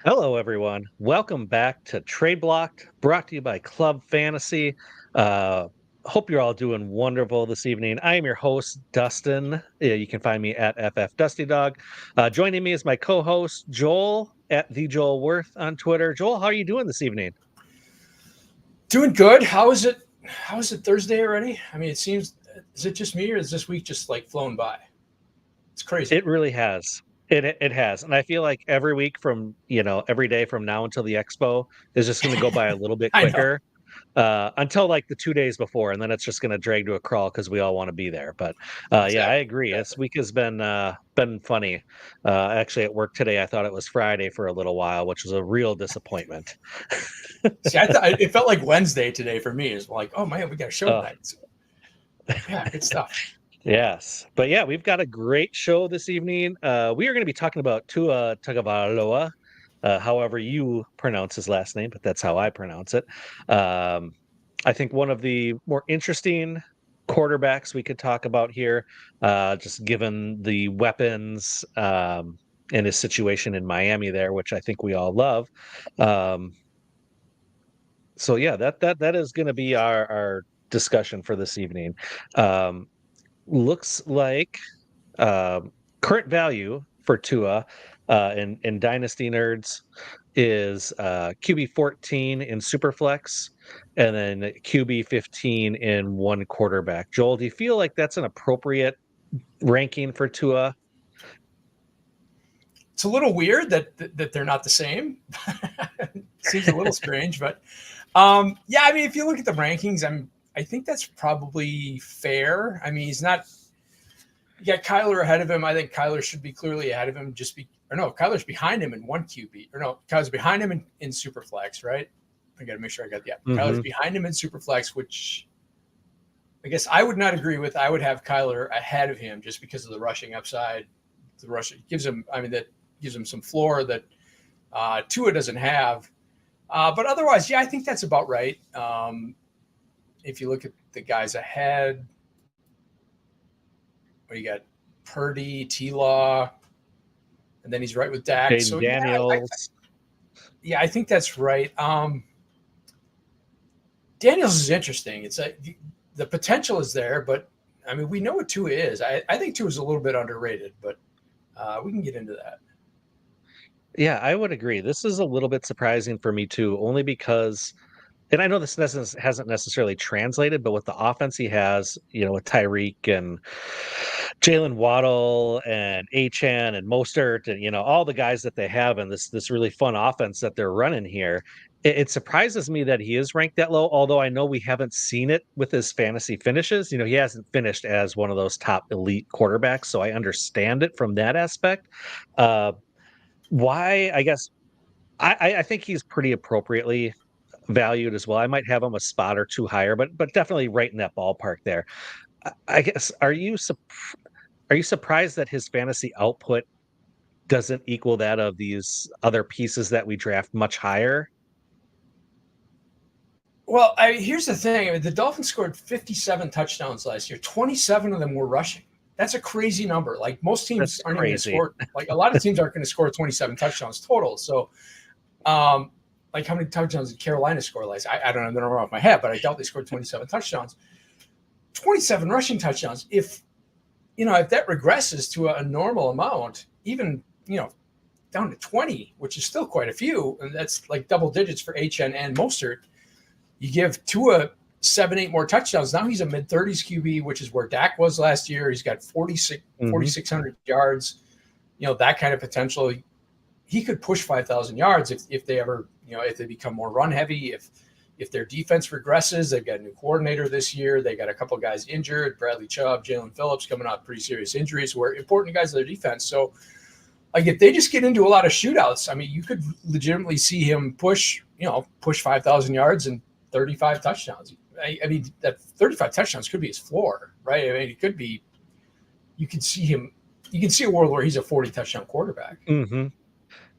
Hello, everyone. Welcome back to TradeBlocked, brought to you by Club Fantasy. Uh, Hope you're all doing wonderful this evening. I am your host, Dustin. You can find me at FFDustyDog. Joining me is my co-host, Joel, at the Joel Wirth on Twitter. Joel, how are you doing this evening? Doing good. How is it? How is it Thursday already? I mean, it seems. Is it just me, or is this week just like flown by? It's crazy. It really has. It has, and I feel like every week from every day from now until the expo is just going to go by a little bit I know. quicker. Until like the 2 days before, and then it's just going to drag to a crawl because we all want to be there. But yeah, I Exactly. agree. This Exactly. week has been funny. Actually, at work today, I thought it was Friday for a little while, which was a real disappointment. See, I thought it felt like Wednesday today for me. It's like, oh man, we got a show Oh, tonight. So, yeah, good stuff. yes, but yeah, we've got a great show this evening. We are going to be talking about Tua Tagovailoa, however you pronounce his last name, but that's how I pronounce it. Um, I think one of the more interesting quarterbacks we could talk about here, just given the weapons and his situation in Miami there, which I think we all love. Um, so yeah, that is going to be our discussion for this evening. Um, Looks like um, current value for Tua in Dynasty Nerds is QB 14 in Superflex and then QB 15 in one quarterback. Joel, do you feel like that's an appropriate ranking for Tua? It's a little weird that they're not the same. Seems a little strange, but yeah. I mean, if you look at the rankings, I think that's probably fair. I mean, he's not. You got Kyler ahead of him. I think Kyler should be clearly ahead of him. Or no, Kyler's behind him in one QB. Or no, Kyler's behind him in Superflex, right? I got to make sure I got Kyler's Hmm. behind him in Superflex, which I guess I would not agree with. I would have Kyler ahead of him just because of the rushing upside. The rushing gives him. I mean, that gives him some floor that Tua doesn't have. But otherwise, yeah, I think that's about right. If you look at the guys ahead, what you got? Purdy, T Law, and then he's right with Dak. Jaden So yeah, Daniels. yeah, I think that's right. Daniels is interesting. The potential is there, but I mean we know what Tua is. I think Tua is a little bit underrated, but we can get into that. Yeah, I would agree. This is a little bit surprising for me too, only because and I know this hasn't necessarily translated, but with the offense he has, with Tyreek and Jalen Waddle and Achan and Mostert and all the guys that they have in this really fun offense that they're running here, it surprises me that he is ranked that low. Although I know we haven't seen it with his fantasy finishes. He hasn't finished as one of those top elite quarterbacks, so I understand it from that aspect. Uh, why? I guess I think he's pretty appropriately valued as well. I might have him a spot or two higher, but definitely right in that ballpark there. I guess are you surprised that his fantasy output doesn't equal that of these other pieces that we draft much higher? Well, here's the thing. I mean, the Dolphins scored 57 touchdowns last year. 27 of them were rushing. That's a crazy number. Like most teams That's aren't even going to crazy. score. Like a lot of teams aren't going to score 27 touchdowns total. So, like how many touchdowns did Carolina score last? I don't know. I don't know off my head, but I doubt they scored 27 touchdowns. 27 rushing touchdowns. If that regresses to a normal amount, even down to 20, which is still quite a few, and that's like double digits for HN and Mostert. You give Tua 7, 8 more touchdowns. Now he's a mid 30s QB, which is where Dak was last year. He's got Hmm. 4,600 yards. That kind of potential. He could push 5,000 yards if they ever, if they become more run heavy, if their defense regresses. They've got a new coordinator this year. They got a couple guys injured, Bradley Chubb, Jalen Phillips coming off pretty serious injuries who are important guys to their defense. So like if they just get into a lot of shootouts, I mean, you could legitimately see him push 5,000 yards and 35 touchdowns. I mean, that 35 touchdowns could be his floor, right? I mean, it could be, you can see him, you can see a world where he's a 40 touchdown quarterback. Hmm.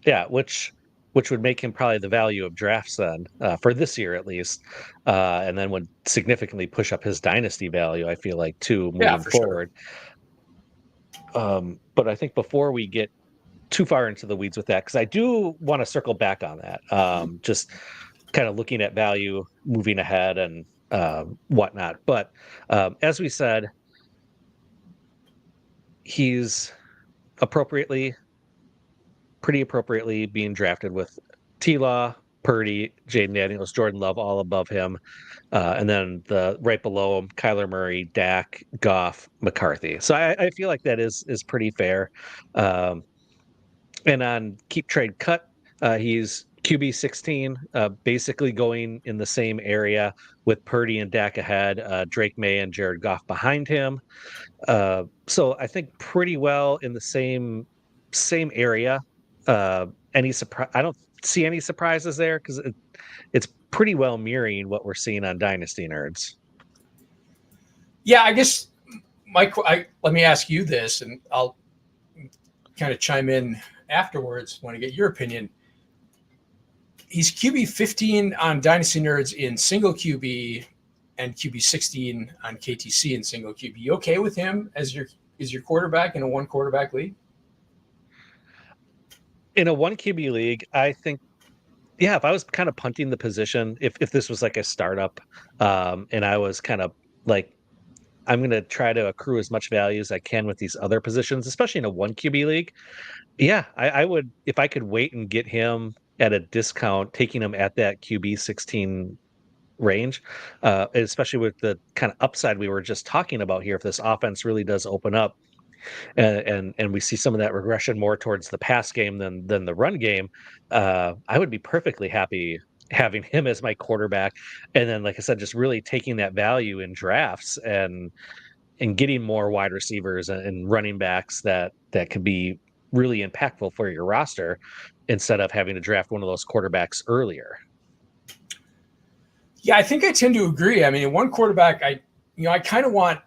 Yeah, which would make him probably the value of drafts then for this year at least, and then would significantly push up his dynasty value. I feel like too Yeah, moving for sure. forward. But I think before we get too far into the weeds with that because I do want to circle back on that. Just kind of looking at value, moving ahead, and whatnot. But as we said, he's pretty appropriately being drafted with T-Law, Purdy, Jaden Daniels, Jordan Love all above him. And then the right below him, Kyler Murray, Dak, Goff, McCarthy. So I feel like that is pretty fair. And on Keep Trade Cut, he's QB 16, basically going in the same area with Purdy and Dak ahead, Drake May and Jared Goff behind him. So I think pretty well in the same area. Any surprise? I don't see any surprises there because it's pretty well mirroring what we're seeing on Dynasty Nerds. Yeah, I guess let me ask you this, and I'll kind of chime in afterwards when I get your opinion. He's QB 15 on Dynasty Nerds in single QB and QB 16 on KTC in single QB. You okay with him as your quarterback in a one quarterback league? In a one QB league, I think, yeah, if I was kind of punting the position, if this was like a startup, and I was kind of like, I'm going to try to accrue as much value as I can with these other positions, especially in a one QB league. Yeah, I would, if I could wait and get him at a discount, taking him at that QB 16 range, especially with the kind of upside we were just talking about here. If this offense really does open up, and we see some of that regression more towards the pass game than the run game, I would be perfectly happy having him as my quarterback. And then, like I said, just really taking that value in drafts and getting more wide receivers and running backs that could be really impactful for your roster instead of having to draft one of those quarterbacks earlier. Yeah, I think I tend to agree. I mean, one quarterback, I don't want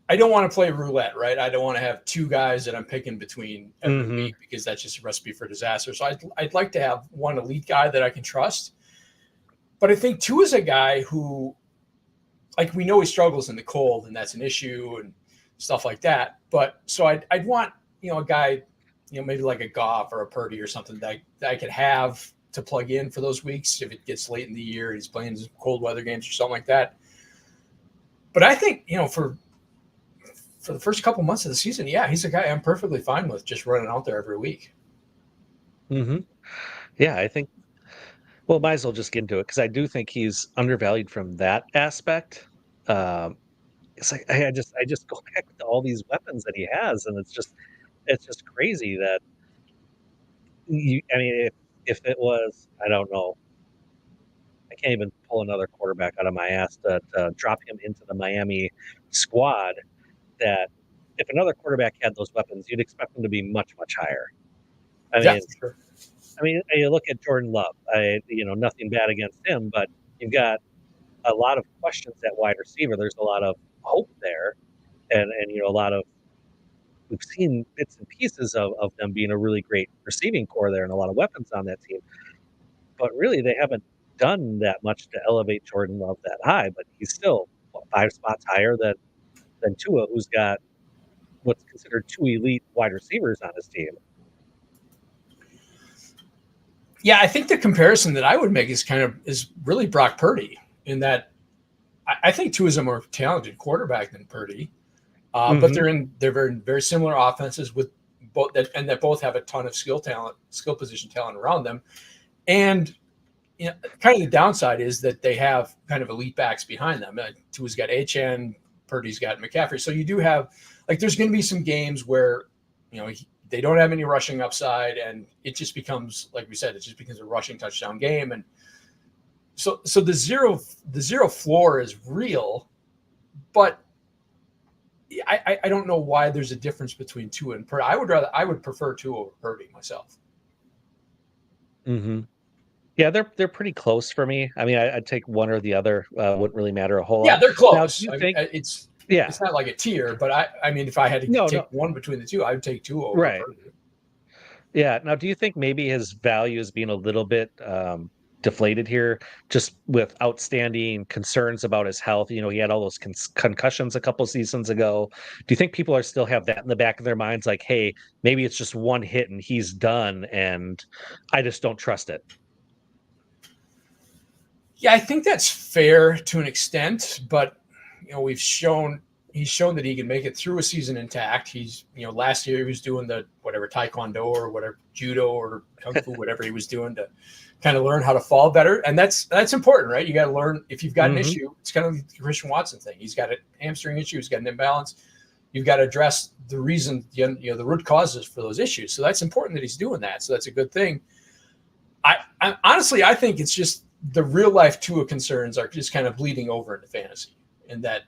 to play roulette, right? I don't want to have two guys that I'm picking between every week because that's just a recipe for disaster. So I'd like to have one elite guy that I can trust. But I think Tua is a guy who, like, we know he struggles in the cold, and that's an issue and stuff like that. But so I'd want, a guy, maybe like a Goff or a Purdy or something that I could have to plug in for those weeks if it gets late in the year, he's playing cold weather games or something like that. But I think, for the first couple months of the season, yeah, he's a guy I'm perfectly fine with just running out there every week. Yeah, I think, well, might as well just get into it because I do think he's undervalued from that aspect. It's like I just go back to all these weapons that he has, and it's just crazy that if it was, I don't know, I can't even pull another quarterback out of my ass to drop him into the Miami squad. That if another quarterback had those weapons, you'd expect them to be much, much higher. Sure. You look at Jordan Love. Nothing bad against him, but you've got a lot of questions at wide receiver. There's a lot of hope there, and a lot of, we've seen bits and pieces of them being a really great receiving core there and a lot of weapons on that team. But really, they haven't done that much to elevate Jordan Love that high. But he's still 5 spots higher than Tua, who's got what's considered 2 elite wide receivers on his team. Yeah, I think the comparison that I would make is really Brock Purdy, in that I think Tua is a more talented quarterback than Purdy, but they're in very similar offenses with both that both have a ton of skill position talent around them, and kind of the downside is that they have kind of elite backs behind them. Tua's got Achane, Purdy's got McCaffrey. So you do have, there's going to be some games where, they don't have any rushing upside, and it just becomes, like we said, a rushing touchdown game. And so the zero floor is real, but I don't know why there's a difference between Tua and Purdy. I would prefer Tua over Purdy myself. Yeah, they're pretty close for me. I'd take one or the other. Wouldn't really matter a whole lot. Yeah, they're close. Now, do you think it's not like a tier, but if I had to take one between the two, I would take Tua over Purdy. Yeah. Now, do you think maybe his value is being a little bit deflated here, just with outstanding concerns about his health. You know, he had all those concussions a couple seasons ago. Do you think people are still have that in the back of their minds, like, hey, maybe it's just one hit and he's done, and I just don't trust it? Yeah, I think that's fair to an extent, but he's shown that he can make it through a season intact. He's last year he was doing the whatever taekwondo or whatever judo or kung fu, whatever he was doing to kind of learn how to fall better, and that's important, right? You got to learn if you've got an issue. It's kind of the Christian Watson thing. He's got a hamstring issue. He's got an imbalance. You've got to address the reason, the root causes for those issues. So that's important that he's doing that. So that's a good thing. I honestly, I think it's just the real life Tua concerns are just kind of bleeding over into fantasy, and that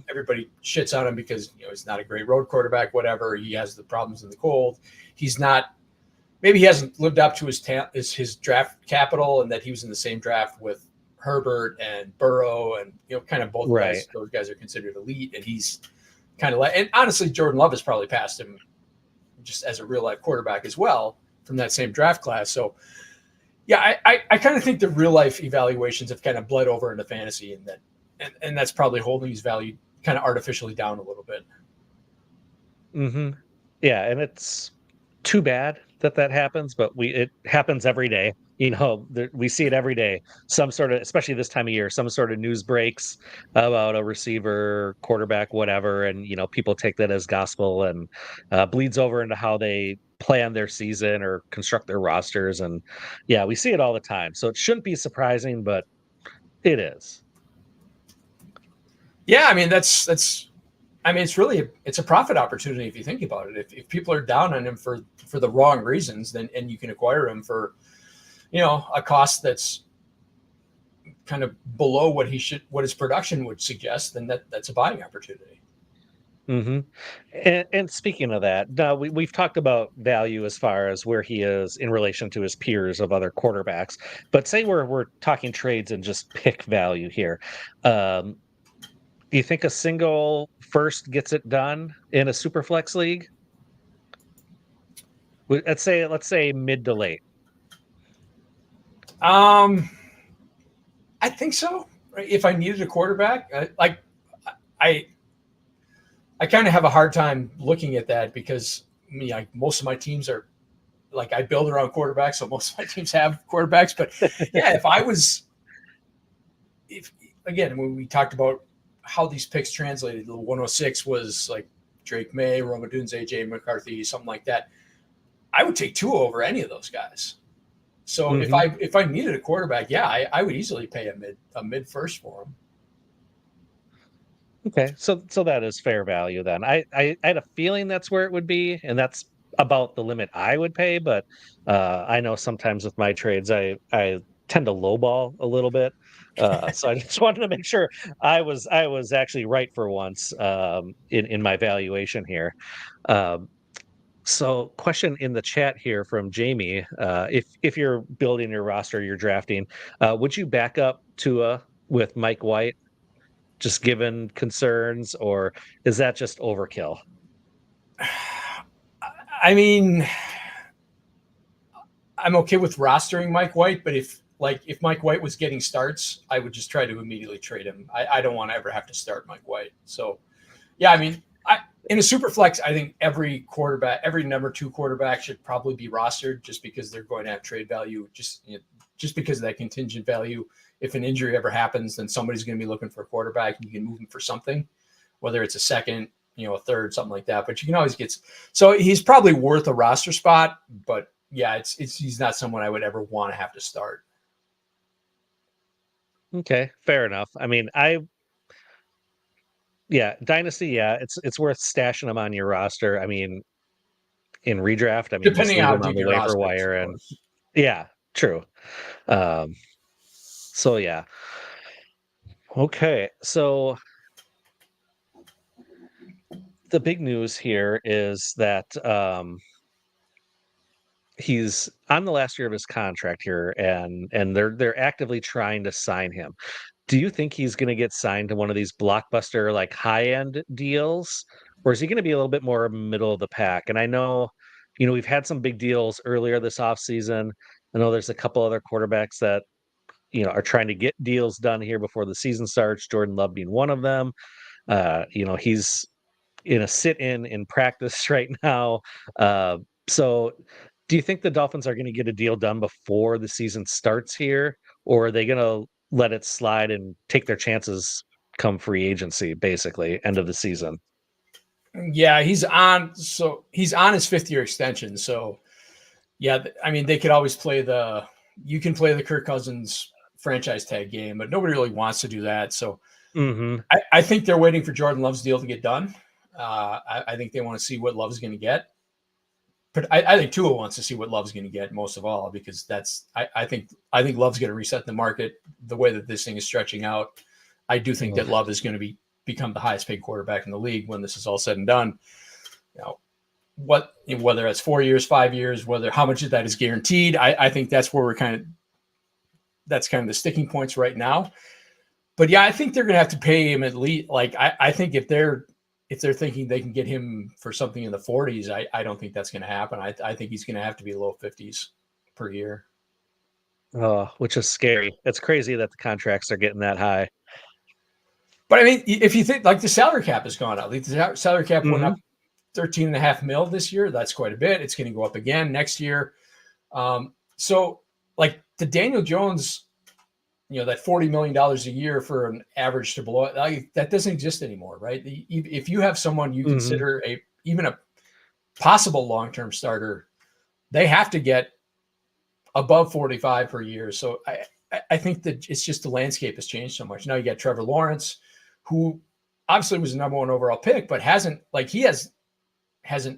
everybody shits on him because he's not a great road quarterback. Whatever, he has the problems in the cold. He's not. Maybe he hasn't lived up to his draft capital, and that he was in the same draft with Herbert and Burrow, and kind of both guys. Those guys are considered elite, and he's kind of like. And honestly, Jordan Love has probably passed him just as a real life quarterback as well from that same draft class. So. Yeah, I kind of think the real life evaluations have kind of bled over into fantasy, and that's probably holding his value kind of artificially down a little bit. Yeah, and it's too bad that happens, but it happens every day. We see it every day. Some sort of, especially this time of year, some sort of news breaks about a receiver, quarterback, whatever, and people take that as gospel, and bleeds over into how they plan their season or construct their rosters. And yeah, we see it all the time. So it shouldn't be surprising, but it is. Yeah, I mean it's really it's a profit opportunity if you think about it. If people are down on him for the wrong reasons, then and you can acquire him for a cost that's kind of below what his production would suggest, then that's a buying opportunity. And speaking of that, now we've talked about value as far as where he is in relation to his peers of other quarterbacks. But say we're talking trades and just pick value here. Do you think a single first gets it done in a super flex league? Let's say mid to late. I think so. Right? If I needed a quarterback, I kind of have a hard time looking at that because most of my teams are I build around quarterbacks, so most of my teams have quarterbacks. But yeah, again, when we talked about how these picks translated, the 106 was like Drake May, Rome Odunze, AJ McCarthy, something like that. I would take Tua over any of those guys. So if I needed a quarterback, yeah, I would easily pay a mid first for him. Okay, so that is fair value then. I had a feeling that's where it would be, and that's about the limit I would pay. But I know sometimes with my trades, I tend to lowball a little bit. So I just wanted to make sure I was actually right for once in my valuation here. So question in the chat here from Jamie, if you're building your roster, you're drafting, would you back up Tua with Mike White, just given concerns, or is that just overkill? I mean, I'm okay with rostering Mike White, but if Mike White was getting starts, I would just try to immediately trade him. I don't want to ever have to start Mike White. So yeah, I mean, in a super flex, I think every number 2 quarterback should probably be rostered just because they're going to have trade value, just because of that contingent value. If an injury ever happens, then somebody's going to be looking for a quarterback, and you can move him for something, whether it's a second, a third, something like that. But you can always so he's probably worth a roster spot, but yeah, he's not someone I would ever want to have to start. Okay, fair enough. I mean, Dynasty, yeah, it's worth stashing them on your roster. I mean, in redraft, I mean, depending on the waiver wire, and yeah, true. So yeah. Okay, so the big news here is that he's on the last year of his contract here, and they're actively trying to sign him. Do you think he's going to get signed to one of these blockbuster, like high-end deals, or is he going to be a little bit more middle of the pack? And I know, we've had some big deals earlier this offseason. I know there's a couple other quarterbacks that are trying to get deals done here before the season starts. Jordan Love being one of them. He's in a sit in practice right now. Uh, so do you think the Dolphins are going to get a deal done before the season starts here, or are they going to let it slide and take their chances come free agency, basically end of the season? Yeah, he's on. So he's on his 5th year extension. So yeah, I mean, they could always you can play the Kirk Cousins franchise tag game, but nobody really wants to do that. So Hmm. I think they're waiting for Jordan Love's deal to get done. I think they want to see what Love's going to get. But I think Tua wants to see what Love's going to get most of all, because I think Love's going to reset the market the way that this thing is stretching out. I do think that Love is going to become the highest paid quarterback in the league when this is all said and done. Whether it's 4 years, 5 years, how much of that is guaranteed, I think that's where that's kind of the sticking points right now. But yeah, I think they're going to have to pay him at least. Like I think if they're thinking they can get him for something in the 40s, I don't think that's going to happen. I think he's going to have to be low 50s per year. Which is scary. It's crazy that the contracts are getting that high. But I mean, if you think like the salary cap has gone up, the salary cap went Hmm. up 13.5 mil this year. That's quite a bit. It's going to go up again next year. So like the Daniel Jones, that $40 million a year for an average to below, that doesn't exist anymore, right? If you have someone you Hmm. consider even a possible long-term starter, they have to get above 45 per year. So I think that it's just the landscape has changed so much. Now you got Trevor Lawrence, who obviously was the number 1 overall pick, but hasn't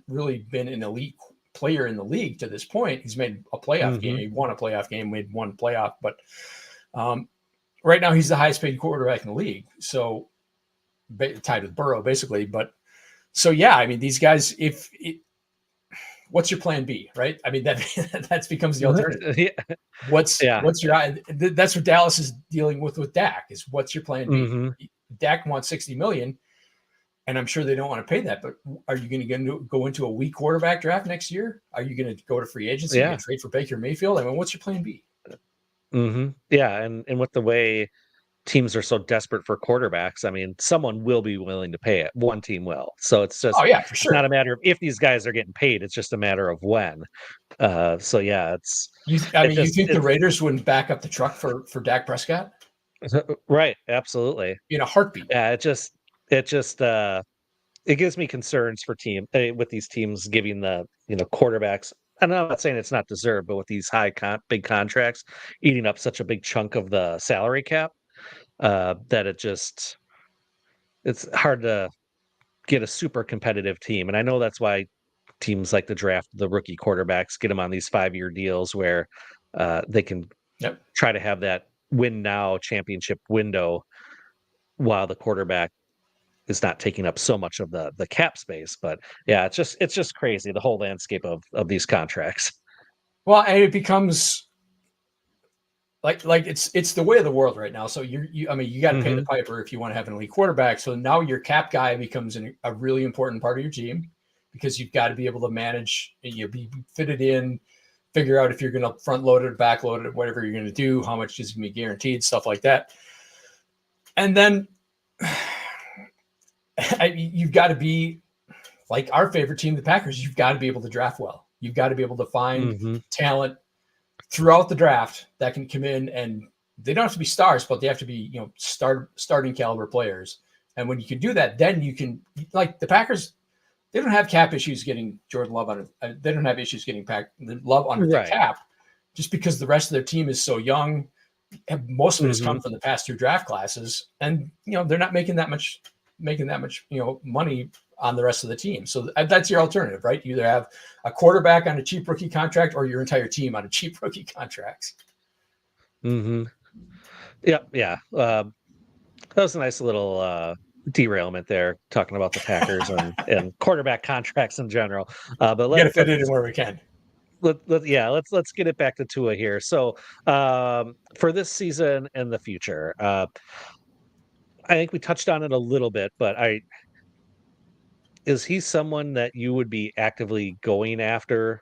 really been an elite player in the league to this point. He's made a playoff game. Hmm. He won a playoff game, made one playoff, but right now he's the highest paid quarterback in the league. So tied with Burrow basically. But so, yeah, I mean, these guys, what's your plan B, right? I mean, that becomes the alternative. Yeah. What's Yeah. your, that's what Dallas is dealing with Dak is what's your plan B? Hmm. Dak wants 60 million. And I'm sure they don't want to pay that, but are you going to go into a weak quarterback draft next year? Are you going to go to free agency Yeah. and trade for Baker Mayfield? I mean, what's your plan B? Yeah, and with the way teams are so desperate for quarterbacks, I mean, someone will be willing to pay it. One team will. So Oh yeah, for it's not sure. a matter of if these guys are getting paid, it's just a matter of when. So yeah, I it mean, you just think the it's Raiders wouldn't back up the truck for Dak Prescott right, absolutely. in a heartbeat? Yeah, it just it gives me concerns for with these teams giving the, quarterbacks, and I'm not saying it's not deserved, but with these big contracts eating up such a big chunk of the salary cap, that it's hard to get a super competitive team. And I know that's why teams like to draft the rookie quarterbacks, get them on these 5-year deals where they can Yep. try to have that win now championship window while the quarterback is not taking up so much of the cap space. But yeah, it's just crazy, the whole landscape of these contracts. Well, and it becomes like it's the way of the world right now. So I mean, you got to pay the Hmm. piper if you want to have an elite quarterback. So now your cap guy becomes a really important part of your team because you've got to be able to manage, be fitted in, figure out if you're going to front load it, back load it, whatever you're going to do, how much is going to be guaranteed, stuff like that. And then you've got to be like our favorite team, the Packers. You've got to be able to draft well. You've got to be able to find Hmm. talent throughout the draft that can come in, and they don't have to be stars, but they have to be, starting caliber players. And when you can do that, then you can, like the Packers, they don't have cap issues getting Jordan Love on it. They don't have issues getting Love under the Right. cap just because the rest of their team is so young. And most of it has Hmm. come from the past 2 draft classes, and they're not making that much money on the rest of the team. So that's your alternative, right? You either have a quarterback on a cheap rookie contract or your entire team on a cheap rookie contracts. Hmm. Yeah. Yeah. That was a nice little derailment there, talking about the Packers and quarterback contracts in general. But We got to fit it in where we can. let's get it back to Tua here. So for this season and the future, I think we touched on it a little bit, but is he someone that you would be actively going after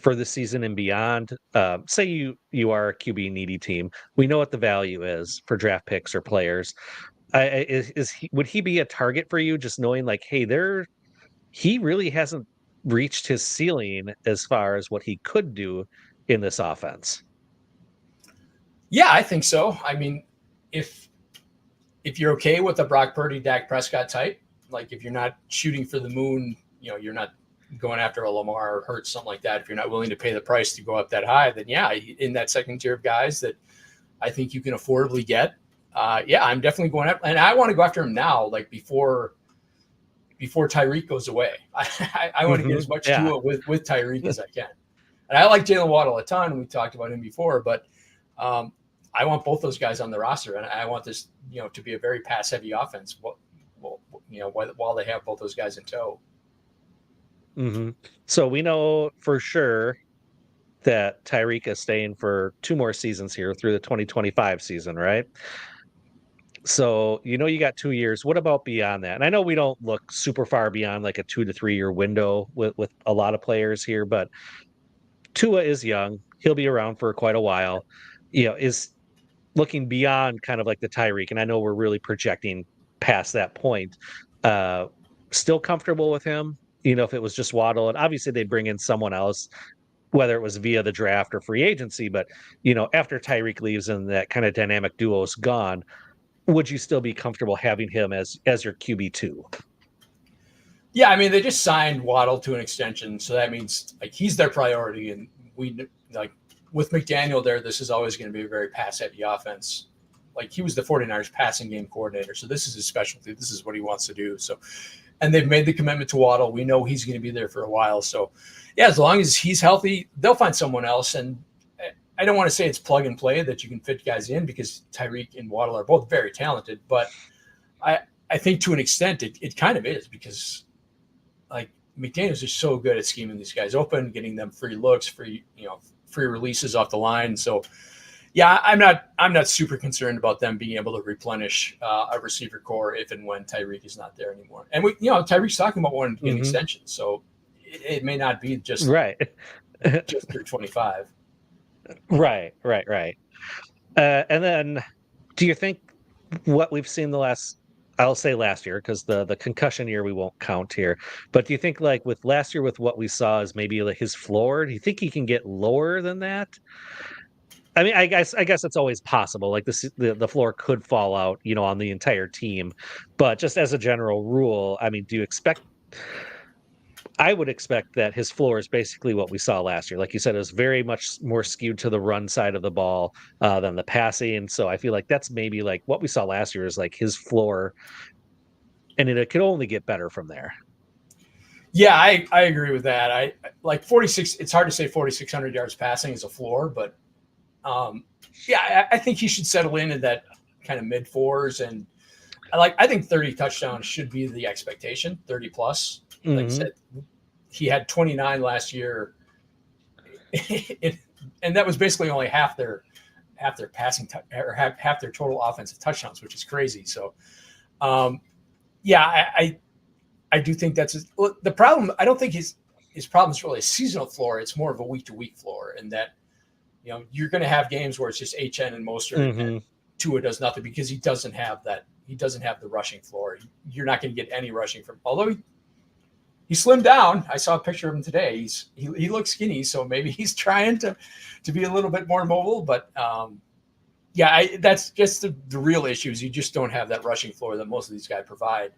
for the season and beyond? Say you are a QB needy team. We know what the value is for draft picks or players. Would he be a target for you? Just knowing like, hey, he really hasn't reached his ceiling as far as what he could do in this offense. Yeah, I think so. I mean, if you're okay with the Brock Purdy, Dak Prescott type, like if you're not shooting for the moon, you're not going after a Lamar or Hurts, something like that. If you're not willing to pay the price to go up that high, then yeah, in that second tier of guys that I think you can affordably get. Yeah, I'm definitely going after, and I want to go after him now, like before Tyreek goes away. I want to get as much Tua with Tyreek as I can. And I like Jalen Waddle a ton. We talked about him before, but I want both those guys on the roster, and I want this, to be a very pass-heavy offense. While they have both those guys in tow. Mm-hmm. So we know for sure that Tyreek is staying for 2 more seasons here through the 2025 season, right? So you got 2 years. What about beyond that? And I know we don't look super far beyond like a 2 to 3 year window with a lot of players here, but Tua is young. He'll be around for quite a while. Is looking beyond kind of like the Tyreek, and I know we're really projecting past that point. Still comfortable with him, if it was just Waddle, and obviously they'd bring in someone else, whether it was via the draft or free agency. But after Tyreek leaves and that kind of dynamic duo is gone, would you still be comfortable having him as your QB2? Yeah, I mean, they just signed Waddle to an extension, so that means like he's their priority, and we like with McDaniel there, this is always going to be a very pass-heavy offense. Like he was the 49ers passing game coordinator, so this is his specialty. This is what he wants to do. So, and they've made the commitment to Waddle. We know he's going to be there for a while. So, yeah, as long as he's healthy, they'll find someone else. And I don't want to say it's plug and play that you can fit guys in because Tyreek and Waddle are both very talented. But I think to an extent it kind of is because like McDaniels is so good at scheming these guys open, getting them free looks, free releases off the line. So yeah, I'm not super concerned about them being able to replenish a receiver core if and when Tyreek is not there anymore. And Tyreek's talking about wanting to get an extension, so it may not be just right just through 25. Right. And then, do you think what we've seen I'll say last year, because the concussion year we won't count here, but do you think like with last year with what we saw is maybe like his floor? Do you think he can get lower than that? I mean, I guess it's always possible. Like the floor could fall out, on the entire team. But just as a general rule, I mean, I would expect that his floor is basically what we saw last year. Like you said, it was very much more skewed to the run side of the ball than the passing. And so I feel like that's maybe like what we saw last year is like his floor, and it could only get better from there. Yeah, I agree with that. I like 46. It's hard to say 4,600 yards passing is a floor, but yeah, I think he should settle in that kind of mid fours. And I think 30 touchdowns should be the expectation, 30 plus. Like I said, he had 29 last year, and that was basically only half their passing or half their total offensive touchdowns, which is crazy. So, yeah, I do think that's the problem. I don't think his problem is really a seasonal floor. It's more of a week to week floor, and that you're going to have games where it's just HN and Mostert, and Tua does nothing because he doesn't have that. He doesn't have the rushing floor. You're not going to get any rushing from, although he slimmed down. I saw a picture of him today. He looks skinny, so maybe he's trying to be a little bit more mobile. But yeah, that's just the real issue is you just don't have that rushing floor that most of these guys provide,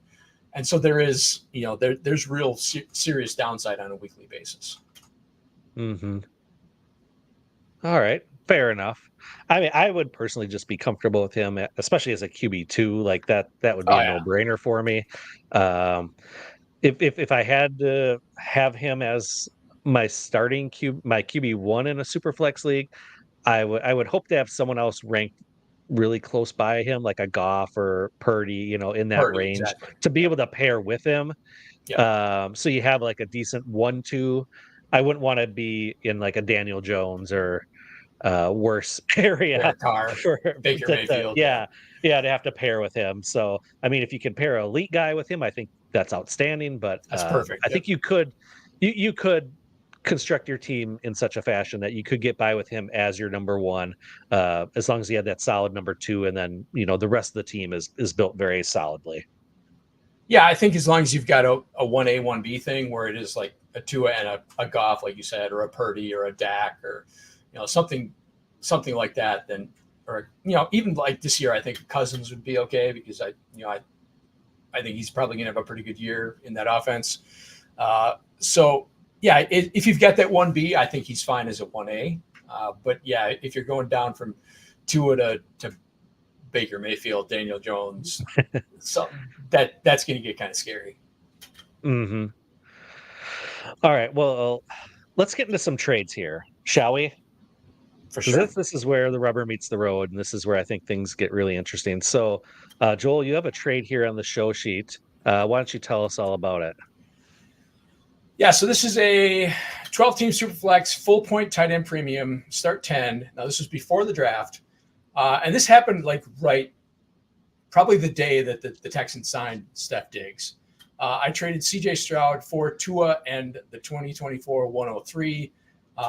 and so there is there's real serious downside on a weekly basis. All right, fair enough. I mean, I would personally just be comfortable with him, especially as a QB2. Like that would be a no-brainer for me. If I had to have him as my starting my QB1 in a super flex league, I would hope to have someone else ranked really close by him, like a Goff or Purdy, in that range, exactly, to be able to pair with him. Yeah. So you have like a decent 1-2. I wouldn't want to be in like a Daniel Jones or worse area for Baker Mayfield. Yeah, to have to pair with him. So I mean, if you can pair an elite guy with him, I think that's outstanding. But that's perfect. I think you could construct your team in such a fashion that you could get by with him as your number one, as long as you had that solid number two, and then the rest of the team is built very solidly. Yeah, I think as long as you've got a 1A, 1B thing where it is like a Tua and a Goff, like you said, or a Purdy or a Dak or something like that, then even like this year, I think Cousins would be okay because I think he's probably going to have a pretty good year in that offense. So yeah, if you've got that 1B, I think he's fine as a 1A. But yeah, if you're going down from Tua to Baker Mayfield, Daniel Jones, that's going to get kind of scary. Mm-hmm. All right, well, let's get into some trades here, shall we? For sure. This is where the rubber meets the road, and this is where I think things get really interesting. So, Joel, you have a trade here on the show sheet. Why don't you tell us all about it? Yeah, so this is a 12-team Superflex full point tight end premium, start 10. Now, this was before the draft. And this happened probably the day that the Texans signed Steph Diggs. I traded CJ Stroud for Tua and the 2024 103.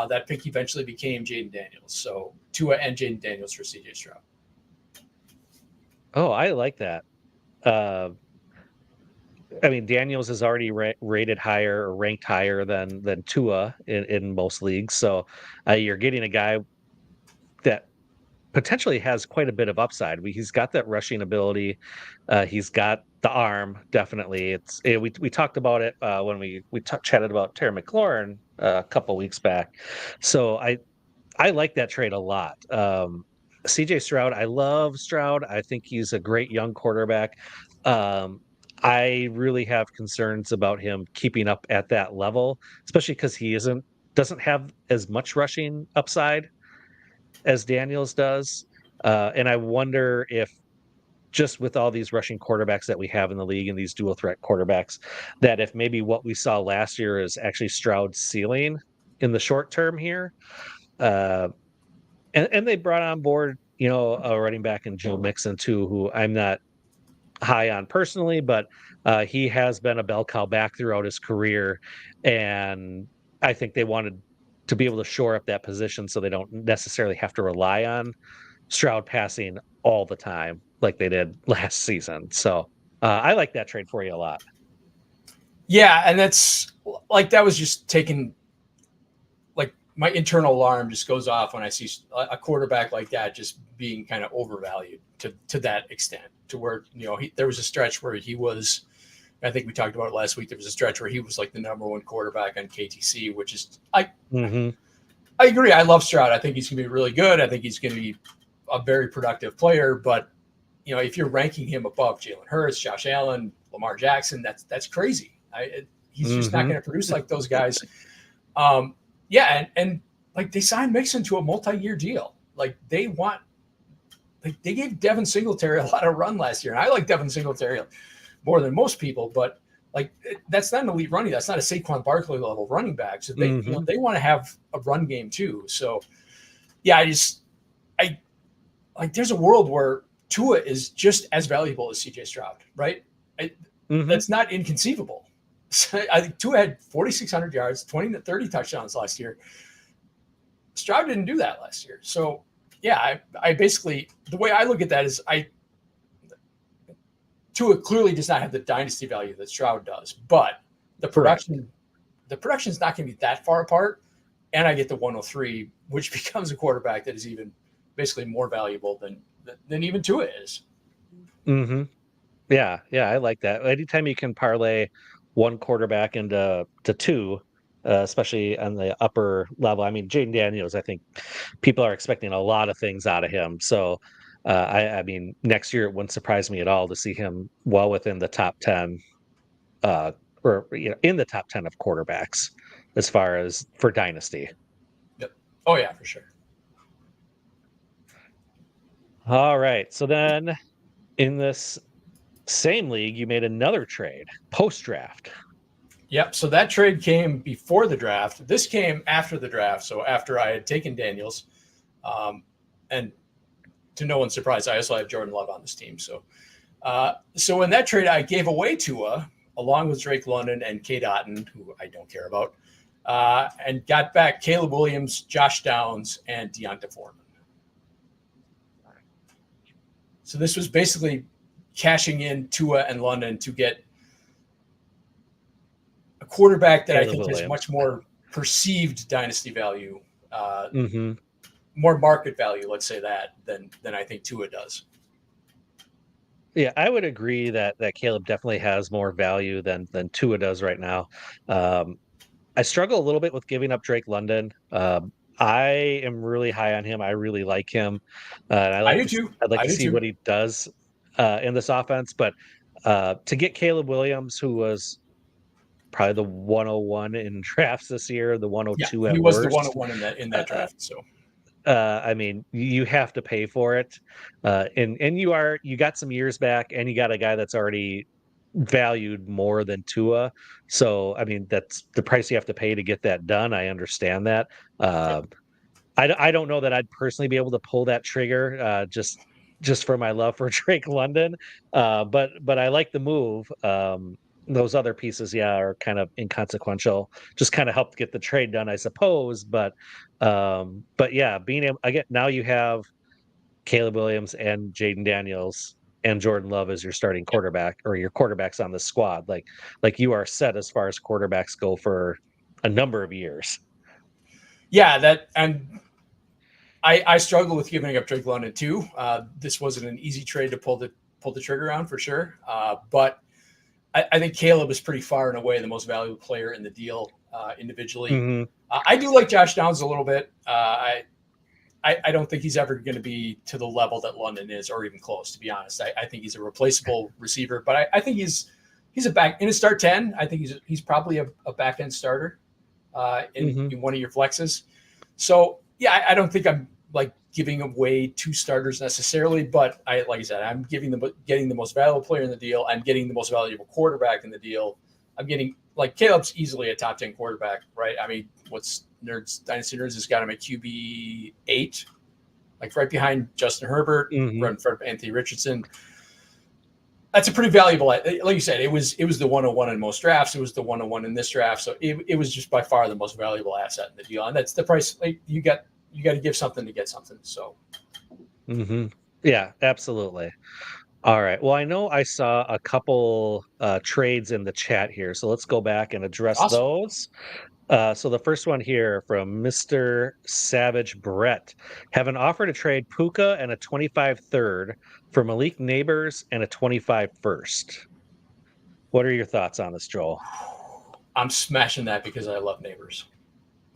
That pick eventually became Jaden Daniels. So Tua and Jaden Daniels for CJ Stroud. Oh, I like that. I mean, Daniels is already rated higher or ranked higher than Tua in most leagues. So you're getting a guy that potentially has quite a bit of upside. He's got that rushing ability. He's got the arm. Definitely. We talked about it when we chatted about Terry McLaurin a couple weeks back. So I like that trade a lot. CJ Stroud, I love Stroud. I think he's a great young quarterback. I really have concerns about him keeping up at that level, especially because he doesn't have as much rushing upside as Daniels does. And I wonder if just with all these rushing quarterbacks that we have in the league and these dual threat quarterbacks, that if maybe what we saw last year is actually Stroud's ceiling in the short term here. And they brought on board, a running back in Joe Mixon too, who I'm not high on personally, but he has been a bell cow back throughout his career. And I think they wanted to be able to shore up that position so they don't necessarily have to rely on Stroud passing all the time like they did last season. So I like that trade for you a lot. Yeah, and that's that was just taking my internal alarm just goes off when I see a quarterback like that just being kind of overvalued to that extent, to where there was a stretch where he was. I think we talked about it last week. There was a stretch where he was like the number one quarterback on KTC, which is I agree. I love Stroud. I think he's going to be really good. I think he's going to be a very productive player. But if you're ranking him above Jalen Hurts, Josh Allen, Lamar Jackson, that's crazy. He's just not going to produce like those guys. Yeah, and they signed Mixon to a multi-year deal. They gave Devin Singletary a lot of run last year, and I like Devin Singletary more than most people. But that's not an elite running. That's not a Saquon Barkley level running back. So they they want to have a run game too. So yeah, there's a world where Tua is just as valuable as CJ Stroud, right? That's not inconceivable. So I think Tua had 4,600 yards, 20 to 30 touchdowns last year. Stroud didn't do that last year. So, yeah, I basically, the way I look at that is Tua clearly does not have the dynasty value that Stroud does, but the production is not going to be that far apart. And I get the 103, which becomes a quarterback that is even basically more valuable than even Tua is. Mm-hmm. Yeah, I like that. Anytime you can parlay one quarterback into two, especially on the upper level. I mean, Jaden Daniels, I think people are expecting a lot of things out of him. So, I mean, next year it wouldn't surprise me at all to see him well within the top 10, or in the top 10 of quarterbacks as far as for Dynasty. Yep. Oh yeah, for sure. All right. So then in this same league, you made another trade post-draft. Yep. So that trade came before the draft. This came after the draft. So after I had taken Daniels, and to no one's surprise, I also have Jordan Love on this team. So in that trade, I gave away Tua along with Drake London and Cade Otton, who I don't care about. and got back Caleb Williams, Josh Downs, and Deonta Foreman. So this was basically cashing in Tua and London to get a quarterback that Caleb I think Williams. has much more perceived dynasty value, Mm-hmm. more market value, let's say that, than I think Tua does. Yeah, I would agree that Caleb definitely has more value than Tua does right now. I struggle a little bit with giving up Drake London. I am really high on him. I really like him. And I do too. I'd like I to do see too. what he does in this offense. But to get Caleb Williams, who was probably the 101 in drafts this year, the Yeah, 102 he at was the worst. 101 in that draft. So I mean, you have to pay for it, and you got some years back, and you got a guy that's already valued more than Tua. So, I mean, that's the price you have to pay to get that done. I understand that. yep. Uh, I don't know that I'd personally be able to pull that trigger, just for my love for Drake London. But I like the move. Those other pieces, yeah, are kind of inconsequential. Just kind of helped get the trade done, I suppose. But yeah, being able, I get now you have Caleb Williams and Jaden Daniels and Jordan Love as your starting quarterback or your quarterbacks on the squad. Like you are set as far as quarterbacks go for a number of years. Yeah, that and I struggle with giving up Drake London too. This wasn't an easy trade to pull the trigger on for sure. But I think Caleb is pretty far and away the most valuable player in the deal individually. Mm-hmm. I do like Josh Downs a little bit. I don't think he's ever going to be to the level that London is, or even close. To be honest, I think he's a replaceable receiver, but I think he's a back in a start 10. I think he's probably a back end starter in one of your flexes. So yeah, I don't think I'm like giving away two starters necessarily, but like I said, I'm getting the most valuable player in the deal. I'm getting the most valuable quarterback in the deal. I'm getting like Caleb's easily a top 10 quarterback, right? I mean, what's Dynasty Nerds has got him at QB 8, like right behind Justin Herbert, right in front of Anthony Richardson. That's a pretty valuable. Like you said, it was the 101 in most drafts. It was the 101 in this draft. So it was just by far the most valuable asset in the deal. And that's the price. Like you got to give something to get something. So. Yeah, absolutely. All right. Well, I know I saw a couple trades in the chat here, so let's go back and address Awesome. those. So the first one here from Mr. Savage Brett. Have an offer to trade Puka and a 25 third for Malik Neighbors and a 25 first. What are your thoughts on this, Joel? I'm smashing that because I love Neighbors.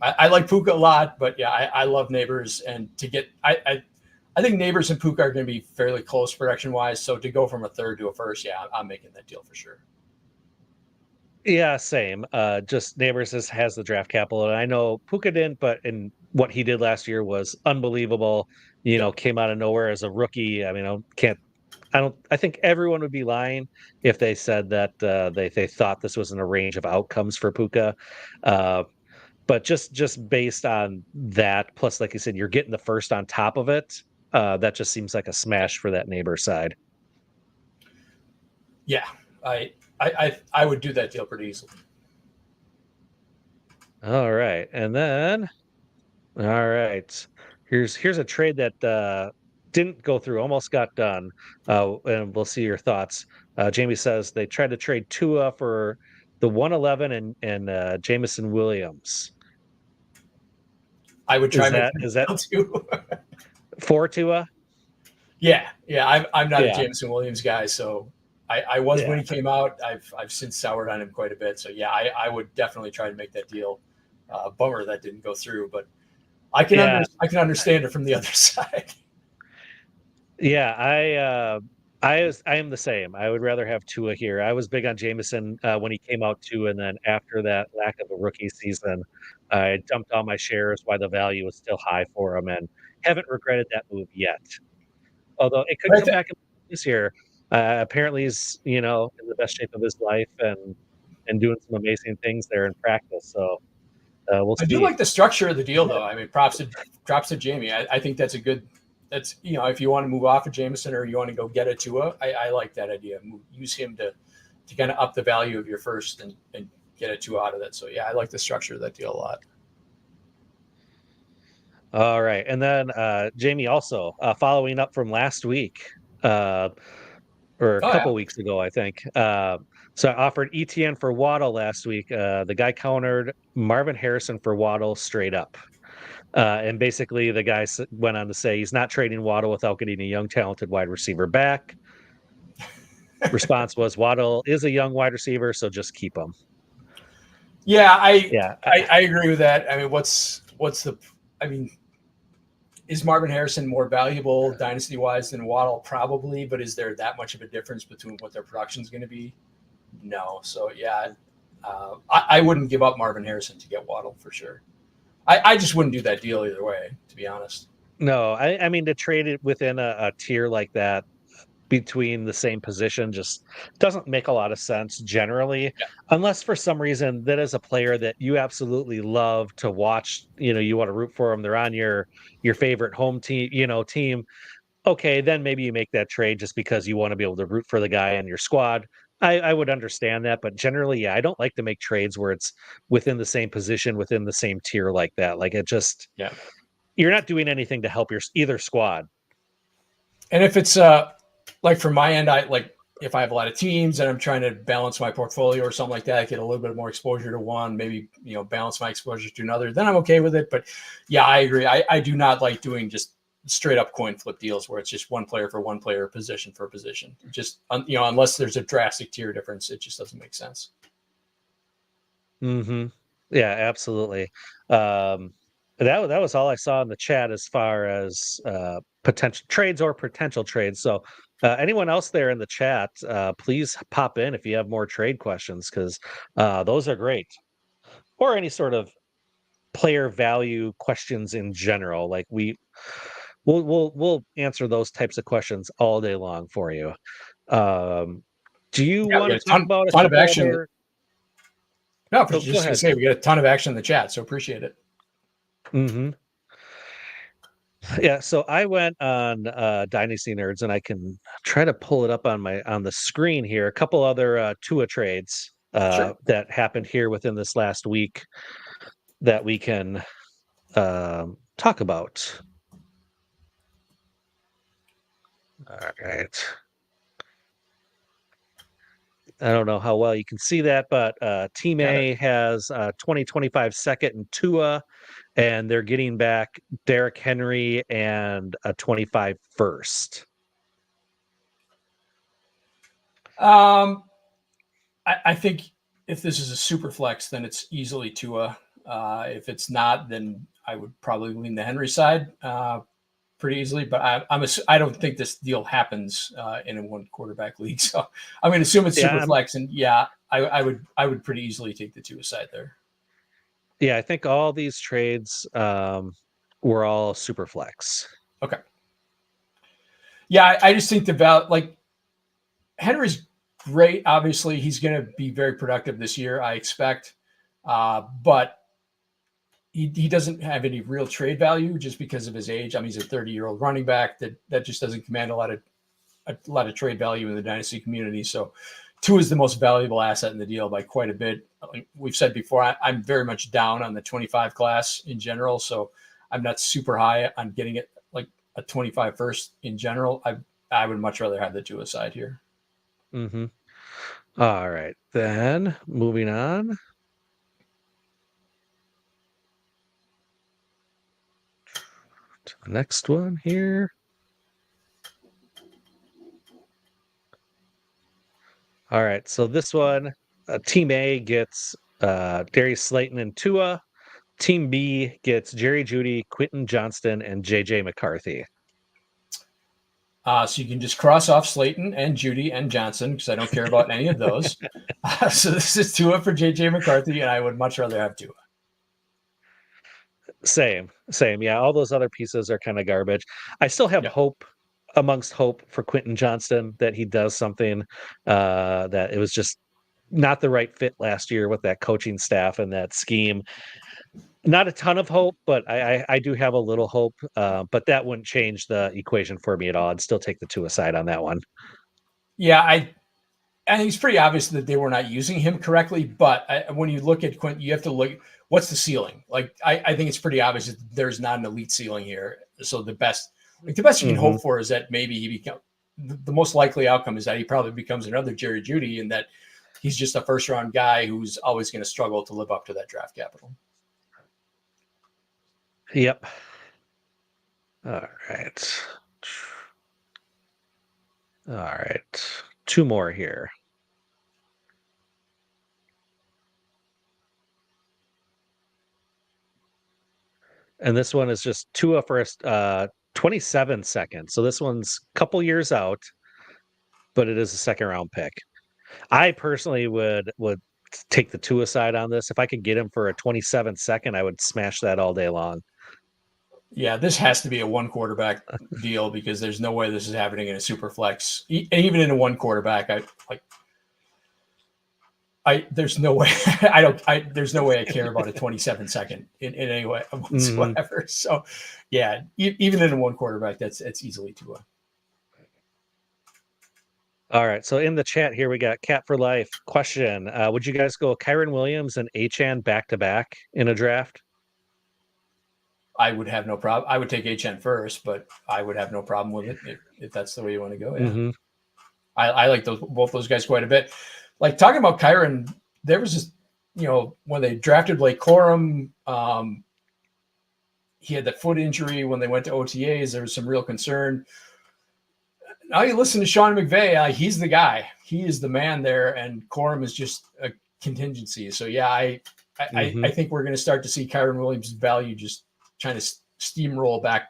I like Puka a lot, but yeah, I love Neighbors. And to get I think Neighbors and Puka are going to be fairly close production-wise. So to go from a third to a first, yeah, I'm making that deal for sure. Yeah, same. Just Neighbors has the draft capital, and I know Puka didn't, but in what he did last year was unbelievable. Came out of nowhere as a rookie. I mean, I think everyone would be lying if they said that they thought this was in a range of outcomes for Puka. But just based on that, plus, like you said, you're getting the first on top of it. That just seems like a smash for that Neighbor side. Yeah, I would do that deal pretty easily. All right, and then, all right, here's a trade that didn't go through, almost got done, and we'll see your thoughts. Jamie says they tried to trade Tua for the 111 and Jamison Williams. I would try is that too. for Tua? Yeah. I'm not a Jamison Williams guy, so I was when he came out. I've since soured on him quite a bit. So yeah, I would definitely try to make that deal. Bummer that didn't go through, but I can understand it from the other side. Yeah, I am the same. I would rather have Tua here. I was big on Jamison when he came out too, and then after that lack of a rookie season, I dumped all my shares while the value was still high for him, and haven't regretted that move yet. Although it could come back this year. Apparently, he's in the best shape of his life and doing some amazing things there in practice. So we'll see. I do like the structure of the deal, though. I mean, props to Jamie. I think that's a good. That's if you want to move off of Jamison or you want to go get a Tua, I like that idea. Use him to kind of up the value of your first and get a Tua out of that. So yeah, I like the structure of that deal a lot. All right. And then Jamie, also following up from last week, uh, or a Oh yeah. couple weeks ago, I think. So I offered ETN for Waddle last week. The guy countered Marvin Harrison for Waddle straight up. And basically, the guy went on to say he's not trading Waddle without getting a young, talented wide receiver back. Response was Waddle is a young wide receiver, so just keep him. Yeah, Yeah. I agree with that. I mean, what's the? I mean, is Marvin Harrison more valuable dynasty wise than Waddle? Probably, but is there that much of a difference between what their production is going to be? No. So yeah, I wouldn't give up Marvin Harrison to get Waddle for sure. I just wouldn't do that deal either way, to be honest. No, I mean, to trade it within a tier like that between the same position just doesn't make a lot of sense generally, Yeah. unless for some reason that is a player that you absolutely love to watch. You want to root for them. They're on your favorite home team, team. Okay, then maybe you make that trade just because you want to be able to root for the guy in your squad. I would understand that, but generally, yeah, I don't like to make trades where it's within the same position, within the same tier like that. Like, it just, Yeah. you're not doing anything to help either squad. And if it's like from my end, I like if I have a lot of teams and I'm trying to balance my portfolio or something like that, I get a little bit more exposure to one, maybe balance my exposure to another, then I'm okay with it. But yeah, I agree. I do not like doing just straight up coin flip deals where it's just one player for one player, position for position. Just unless there's a drastic tier difference, it just doesn't make sense. Hmm. Yeah, absolutely. That was all I saw in the chat as far as potential trades. So, anyone else there in the chat, please pop in if you have more trade questions, because those are great. Or any sort of player value questions in general. Like, we'll answer those types of questions all day long for you. Um, do you Yeah, we want got to talk about a ton of couple action. other? No, for Oh, go just to ahead. say, we get a ton of action in the chat, so appreciate it. Hmm. Yeah, so I went on Dynasty Nerds, and I can try to pull it up on the screen here. A couple other Tua trades Sure. that happened here within this last week that we can talk about. All right. I don't know how well you can see that, but Team Got it. A has 2025 second and Tua, and they're getting back Derrick Henry and a 25 first. I think if this is a super flex, then it's easily Tua. If it's not, then I would probably lean the Henry side pretty easily. But I don't think this deal happens in a one quarterback league. So I'm going to assume it's super Yeah, flex, and yeah, I would pretty easily take the Tua side there. yeah, I think all these trades were all super flex. Okay. Yeah, I just think the value, like Henry's great. Obviously, he's going to be very productive this year, I expect. But he doesn't have any real trade value just because of his age. I mean, he's a 30-year-old running back that just doesn't command a lot of trade value in the dynasty community. So Tua is the most valuable asset in the deal by quite a bit. Like we've said before, I'm very much down on the 25 class in general. So I'm not super high on getting it like a 25 first in general. I would much rather have the Tua side here. Mm-hmm. All right, then moving on. To the next one here. All right, so this one, Team A gets Darius Slayton and Tua. Team B gets Jerry Jeudy, Quentin Johnston, and JJ McCarthy. So you can just cross off Slayton and Jeudy and Johnson because I don't care about any of those. So this is Tua for JJ McCarthy, and I would much rather have Tua. Same. Yeah, all those other pieces are kind of garbage. I still have Yep. hope for Quentin Johnston that he does something. That it was just not the right fit last year with that coaching staff and that scheme. Not a ton of hope, but I do have a little hope. But that wouldn't change the equation for me at all. I'd still take the Tua side on that one. Yeah, I think it's pretty obvious that they were not using him correctly. But when you look at Quint, you have to look what's the ceiling. Like I think it's pretty obvious that there's not an elite ceiling here. So the best you can hope for is that maybe he become the most likely outcome is that he probably becomes another Jerry Jeudy, and that he's just a first round guy who's always going to struggle to live up to that draft capital. Yep. All right. All right. Two more here. And this one is just Tua for 27 seconds. So this one's a couple years out, but it is a second round pick. I personally would take the Tua side on this. If I could get him for a 27 second, I would smash that all day long. Yeah, this has to be a one quarterback deal because there's no way this is happening in a super flex. Even in a one quarterback, there's no way there's no way I care about a 27 second in any way whatsoever. Mm-hmm. So yeah, even in a one quarterback, that's easily Tua. All right. So in the chat here, we got Cat for Life question. Would you guys go Kyren Williams and Achane back to back in a draft? I would have no problem. I would take Achane first, but I would have no problem with it if that's the way you want to go. Yeah. Mm-hmm. I like both those guys quite a bit. Like talking about Kyren, there was just, when they drafted Blake Corum, he had that foot injury when they went to OTAs. There was some real concern. Now you listen to Sean McVay, he's the guy. He is the man there, and Corum is just a contingency. So yeah, I think we're going to start to see Kyren Williams' value just trying to steamroll back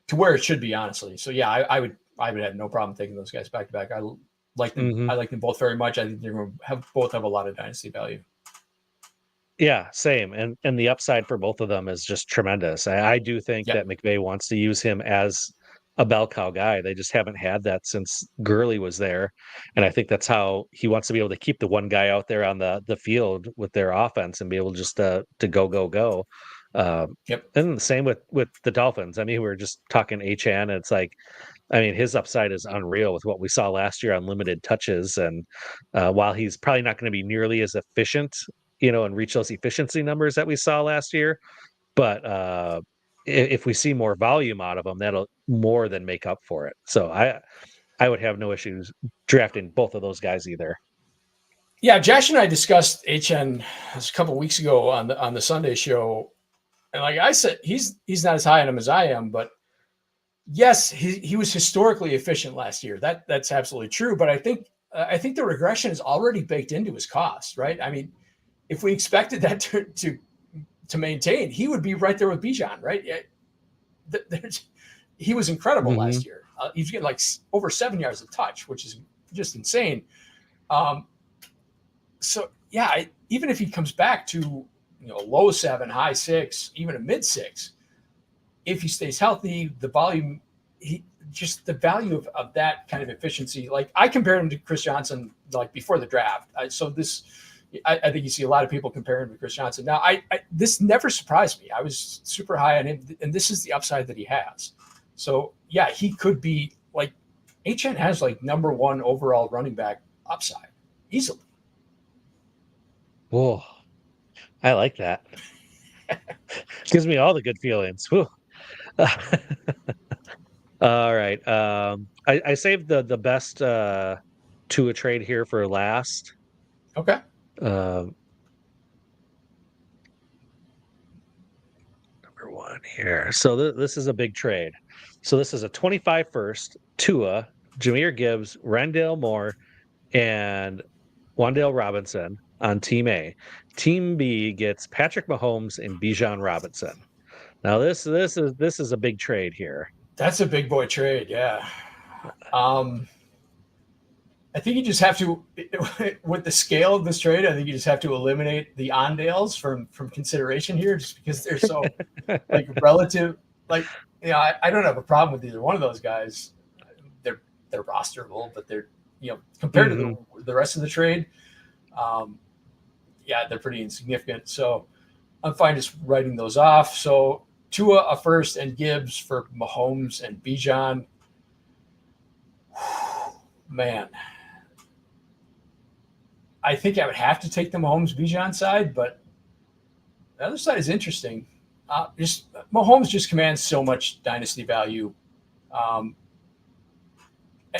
to where it should be, honestly. So yeah, I would have no problem taking those guys back to back. I like them. Mm-hmm. I like them both very much. I think they're going to both have a lot of dynasty value. Yeah, same. And the upside for both of them is just tremendous. I do think that McVay wants to use him as a bell cow guy. They just haven't had that since Gurley was there. And I think that's how he wants to be able to keep the one guy out there on the field with their offense and be able just to go. And the same with the Dolphins. I mean, we were just talking Achane, and it's like, I mean, his upside is unreal with what we saw last year on limited touches. And while he's probably not going to be nearly as efficient, and reach those efficiency numbers that we saw last year, but if we see more volume out of him, that'll more than make up for it. So I would have no issues drafting both of those guys either. Yeah, Josh and I discussed Achane a couple of weeks ago on the Sunday show, and like I said, he's not as high on him as I am, but yes, he was historically efficient last year. That's absolutely true. But I think the regression is already baked into his cost, right? I mean, if we expected that to maintain, he would be right there with Bijan, right? He was incredible last year. He's getting like over 7 yards of touch, which is just insane. So yeah, even if he comes back to low 7, high 6, even a mid 6, if he stays healthy, the volume, the value of that kind of efficiency. Like I compared him to Chris Johnson like before the draft. I think you see a lot of people comparing him to Chris Johnson. Now, this never surprised me. I was super high on him, and this is the upside that he has. So, yeah, he could be like Achane has like number 1 overall running back upside easily. Whoa, I like that. Gives me all the good feelings. All right. I saved the best Tua trade here for last. Okay. Number 1 here. So this is a big trade. So this is a 25 first, Tua, Jahmyr Gibbs, Rondale Moore, and Wan'Dale Robinson on Team A. Team B gets Patrick Mahomes and Bijan Robinson. Now this is a big trade here. That's a big boy trade, yeah. I think you just have to, with the scale of this trade, I think you just have to eliminate the Ondales from consideration here, just because they're so like relative. Like, I don't have a problem with either one of those guys. They're rosterable, but they're compared to the rest of the trade, they're pretty insignificant. So I'm fine just writing those off. So Tua a first and Gibbs for Mahomes and Bijan. Man. I think I would have to take the Mahomes Bijan side, but the other side is interesting. Just Mahomes just commands so much dynasty value, um,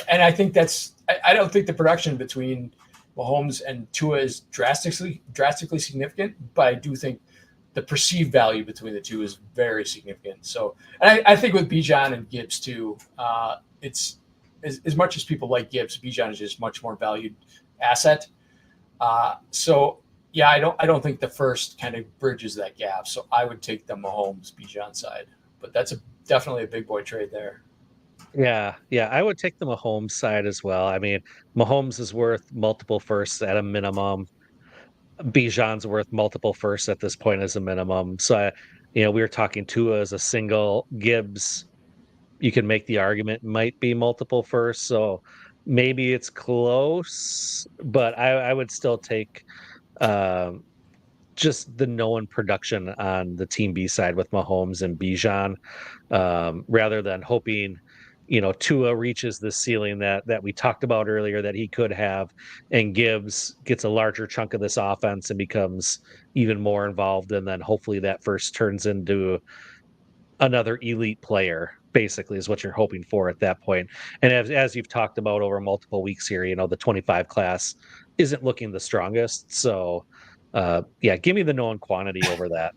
and I think I don't think the production between Mahomes and Tua is drastically significant, but I do think the perceived value between the two is very significant. So, and I think with Bijan and Gibbs too, it's as much as people like Gibbs, Bijan is just much more valued asset. So yeah, I don't think the first kind of bridges that gap. So I would take the Mahomes Bijan side, but that's definitely a big boy trade there. Yeah, I would take the Mahomes side as well. I mean, Mahomes is worth multiple firsts at a minimum. Bijan's worth multiple firsts at this point as a minimum. So, we were talking Tua as a single. Gibbs, you can make the argument might be multiple firsts. So maybe it's close, but I would still take um, just the known production on the Team B side with Mahomes and Bijan, rather than hoping, Tua reaches the ceiling that we talked about earlier that he could have, and Gibbs gets a larger chunk of this offense and becomes even more involved, and then hopefully that first turns into another elite player. Basically, is what you're hoping for at that point. And as you've talked about over multiple weeks here, the 25 class isn't looking the strongest. So, yeah, give me the known quantity over that.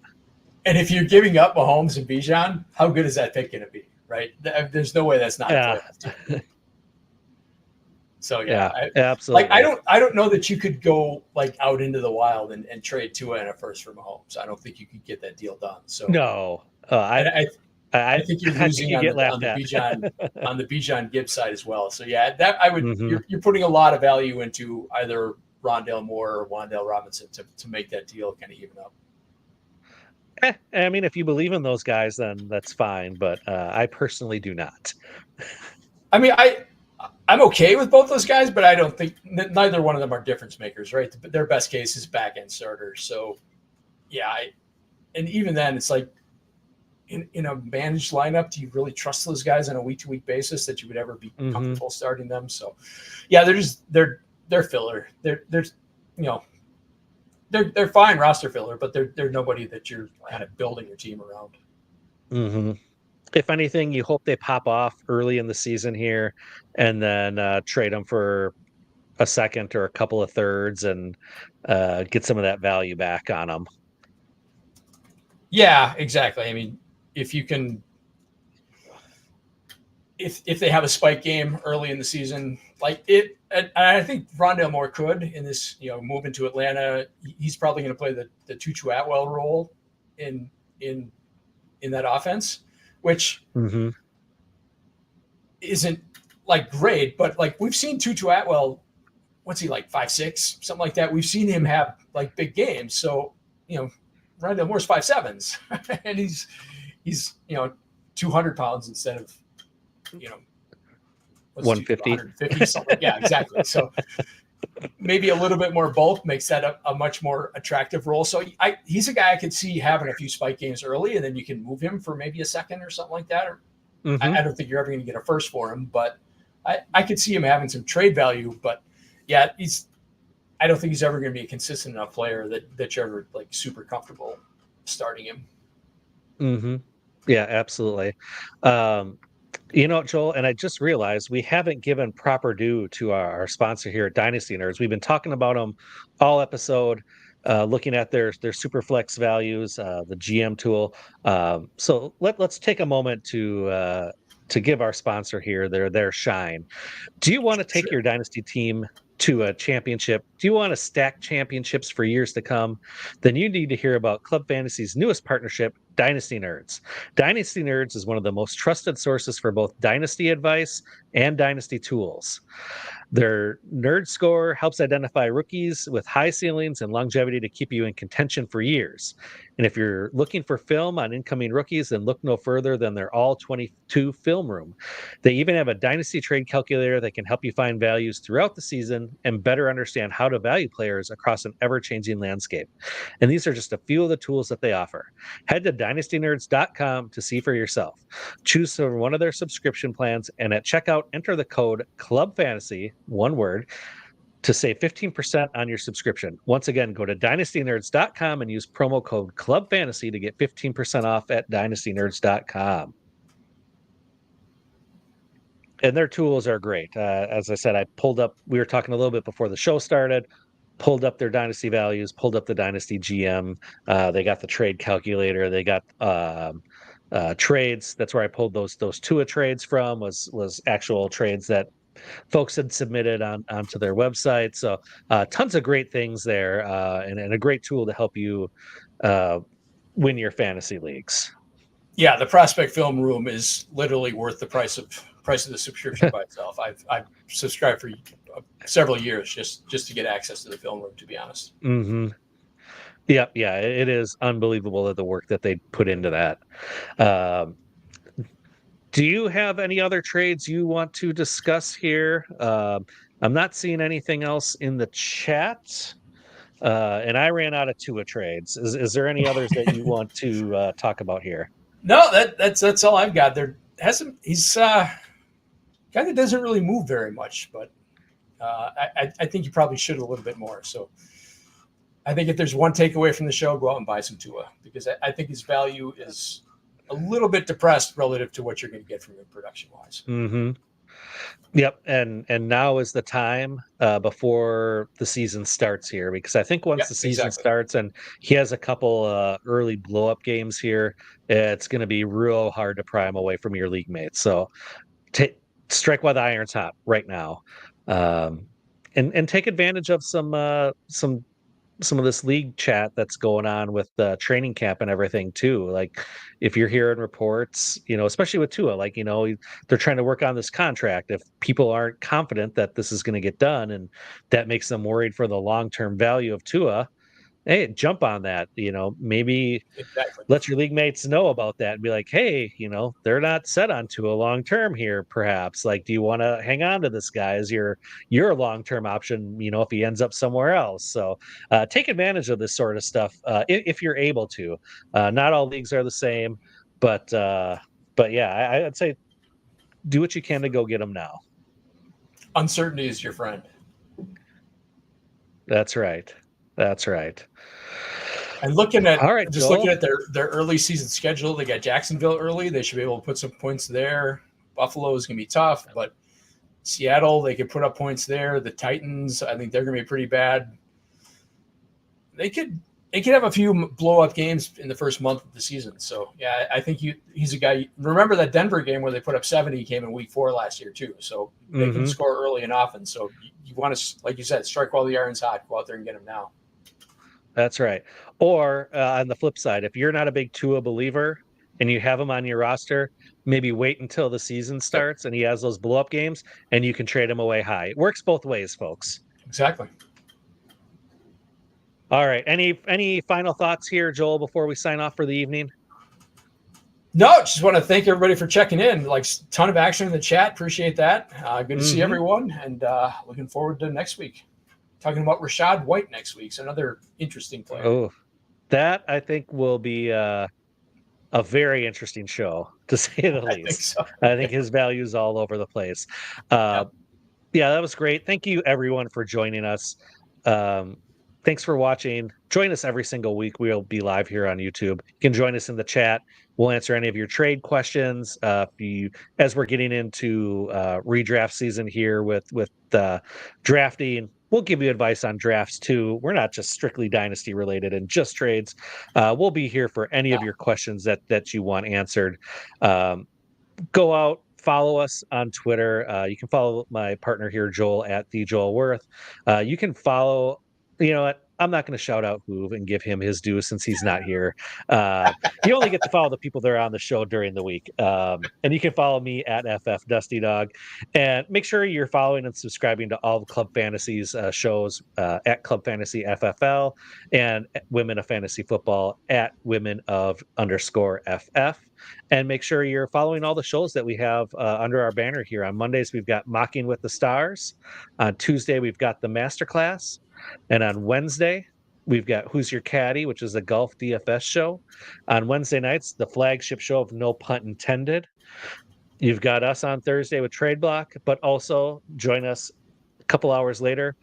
And if you're giving up Mahomes and Bijan, how good is that pick going to be? Right? There's no way that's not a playoff. So yeah, absolutely. Like I don't know that you could go like out into the wild and trade Tua and a first for Mahomes. I don't think you could get that deal done. So no, I think you're losing on the Bijan Gibbs side as well. So yeah, that I would you're putting a lot of value into either Rondale Moore or Wan'Dale Robinson to make that deal kind of even up. I mean, if you believe in those guys, then that's fine. But I personally do not. I mean, I'm okay with both those guys, but I don't think neither one of them are difference makers, right? Their best case is back end starters. So yeah, and even then, it's like in a managed lineup, do you really trust those guys on a week to week basis that you would ever be comfortable starting them? So yeah, they're filler. They're fine roster filler, but they're nobody that you're kind of building your team around. Mm-hmm. If anything, you hope they pop off early in the season here, and then trade them for a second or a couple of thirds, and get some of that value back on them. Yeah, exactly. I mean, if you can, if they have a spike game early in the season, like it, and I think Rondale Moore could in this, move into Atlanta. He's probably going to play the Tutu Atwell role in that offense, which isn't like great, but like we've seen Tutu Atwell, what's he like 5'6", something like that. We've seen him have like big games. So, Rondale Moore's 5'7", and he's 200 pounds instead of 150. 150 something. Yeah, exactly. So maybe a little bit more bulk makes that a much more attractive role. So he's a guy I could see having a few spike games early, and then you can move him for maybe a second or something like that. Or I don't think you're ever going to get a first for him, but I could see him having some trade value. But yeah, I don't think he's ever going to be a consistent enough player that you're ever like super comfortable starting him. Yeah, absolutely. Joel, and I just realized we haven't given proper due to our sponsor here at Dynasty Nerds. We've been talking about them all episode, looking at their super flex values, the GM tool. So let's take a moment to give our sponsor here their shine. Do you want to take your Dynasty team to a championship? Do you want to stack championships for years to come? Then you need to hear about Club Fantasy's newest partnership, Dynasty Nerds. Dynasty Nerds is one of the most trusted sources for both Dynasty advice and Dynasty tools. Their Nerd Score helps identify rookies with high ceilings and longevity to keep you in contention for years. And if you're looking for film on incoming rookies, then look no further than their all-22 film room. They even have a Dynasty trade calculator that can help you find values throughout the season and better understand how to value players across an ever-changing landscape. And these are just a few of the tools that they offer. Head to dynastynerds.com to see for yourself. Choose one of their subscription plans, and at checkout, enter the code CLUBFANTASY, one word, to save 15% on your subscription. Once again, go to dynastynerds.com and use promo code CLUBFANTASY to get 15% off at dynastynerds.com. And their tools are great. As I said, we were talking a little bit before the show started, pulled up their dynasty values, pulled up the dynasty GM. They got the trade calculator. They got trades. That's where I pulled those Tua trades from, was actual trades that folks had submitted onto their website. So tons of great things there, and a great tool to help you win your fantasy leagues. Yeah, the prospect film room is literally worth the price of the subscription by itself. I've subscribed for several years just to get access to the film room, to be honest. Mm-hmm. Yeah, it is unbelievable the work that they put into that. Do you have any other trades you want to discuss here? I'm not seeing anything else in the chat, and I ran out of Tua trades. Is there any others that you want to talk about here? No, that's all I've got. He's a guy that doesn't really move very much, but I think you probably should a little bit more. So I think if there's one takeaway from the show, go out and buy some Tua, because I think his value is a little bit depressed relative to what you're going to get from him production wise. Mm-hmm. Yep, and now is the time before the season starts here, because I think once the season starts and he has a couple early blow up games here, it's going to be real hard to pry him away from your league mates. So strike while the iron's hot right now, and take advantage of some of this league chat that's going on with the training camp and everything too. Like if you're hearing reports, especially with Tua, they're trying to work on this contract. If people aren't confident that this is going to get done, and that makes them worried for the long-term value of Tua, hey, jump on that. Maybe let your league mates know about that and be like, hey, they're not set on Tua long term here. Perhaps, like, do you want to hang on to this guy as your long term option? If he ends up somewhere else. So take advantage of this sort of stuff if you're able to. Not all leagues are the same, but yeah, I'd say do what you can to go get them now. Uncertainty is your friend. That's right. And looking at looking at their early season schedule, they got Jacksonville early. They should be able to put some points there. Buffalo is going to be tough, but Seattle, they could put up points there. The Titans, I think they're going to be pretty bad. They could have a few blow up games in the first month of the season. So yeah, I think he's a guy. Remember that Denver game where they put up 70 came in week 4 last year too. So they can score early and often. So you want to, like you said, strike while the iron's hot. Go out there and get him now. That's right. Or on the flip side, if you're not a big Tua believer and you have him on your roster, maybe wait until the season starts and he has those blow up games, and you can trade him away high. It works both ways, folks. Exactly. All right. Any final thoughts here, Joel, before we sign off for the evening? No, just want to thank everybody for checking in. Like, ton of action in the chat. Appreciate that. Good to see everyone, and looking forward to next week. Talking about Rachaad White next week. So another interesting player. Oh, that I think will be a very interesting show, to say the least. I think his value is all over the place. Yeah, that was great. Thank you, everyone, for joining us. Thanks for watching. Join us every single week. We'll be live here on YouTube. You can join us in the chat. We'll answer any of your trade questions. As we're getting into redraft season here with drafting, we'll give you advice on drafts too. We're not just strictly dynasty related and just trades. We'll be here for any of your questions that you want answered. Go out, follow us on Twitter. You can follow my partner here, Joel, at the Joel Wirth. You can follow. You know what? I'm not going to shout out Hoov and give him his due since he's not here. You only get to follow the people that are on the show during the week. And you can follow me at FF Dusty Dog. And make sure you're following and subscribing to all the Club Fantasy's shows at Club Fantasy FFL and Women of Fantasy Football at women_FF. And make sure you're following all the shows that we have under our banner here. On Mondays, we've got Mocking with the Stars. On Tuesday, we've got the Masterclass. And on Wednesday, we've got Who's Your Caddy, which is a golf DFS show. On Wednesday nights, the flagship show of No Punt Intended. You've got us on Thursday with TradeBlocked, but also join us couple hours later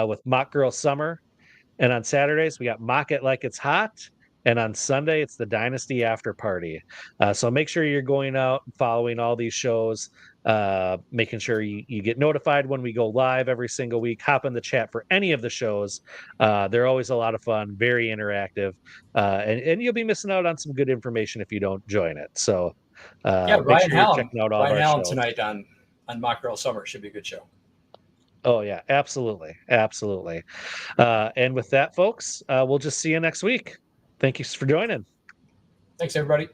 with Mock Girl Summer. And on Saturdays, we got Mock It Like It's Hot. And on Sunday, it's the Dynasty After Party. So make sure you're going out and following all these shows, making sure you get notified when we go live every single week. Hop in the chat for any of the shows. They're always a lot of fun, very interactive. And you'll be missing out on some good information if you don't join it. So Yeah, make Ryan sure you're Hallam. checking out all of Ryan our Hallam shows. tonight on Mock Girl Summer should be a good show. Oh, yeah, absolutely. Absolutely. And with that, folks, we'll just see you next week. Thank you for joining. Thanks, everybody.